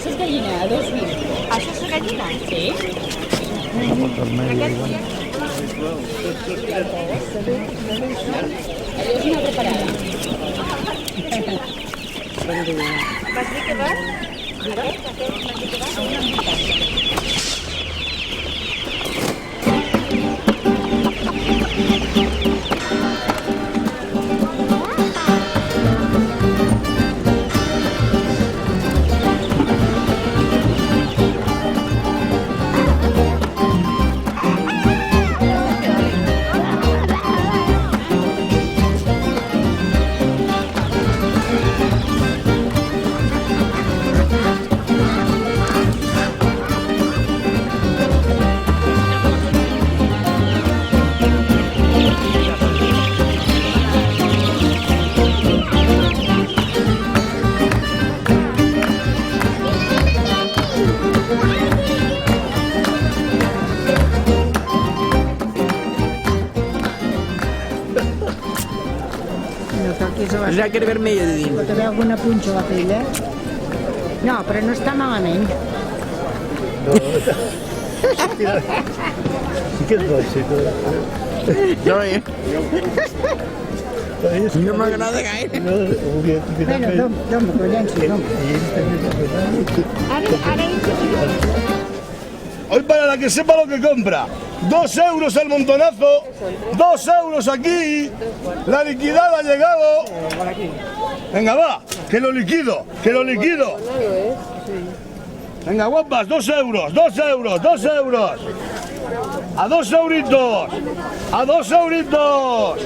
Això és gallina, a 2,20. Això és gallina? Sí. Allò és una preparada. Vas dir que vas? Vas dir que vas? El jaquet vermell de dins. Pot haver alguna punxa a la pell, eh? No, però no està malament. Sí que és dolce. No, no m'agrada gaire. Bueno, dom, collons, dom. Hoy para la que sepa lo que compra, 2 euros el montonazo, 2 euros aquí, la liquidada ha llegado. Venga, va, que lo liquido, que lo liquido. Venga, guapas, 2 euros, 2 euros, 2 euros. A 2 euritos, a 2 euritos.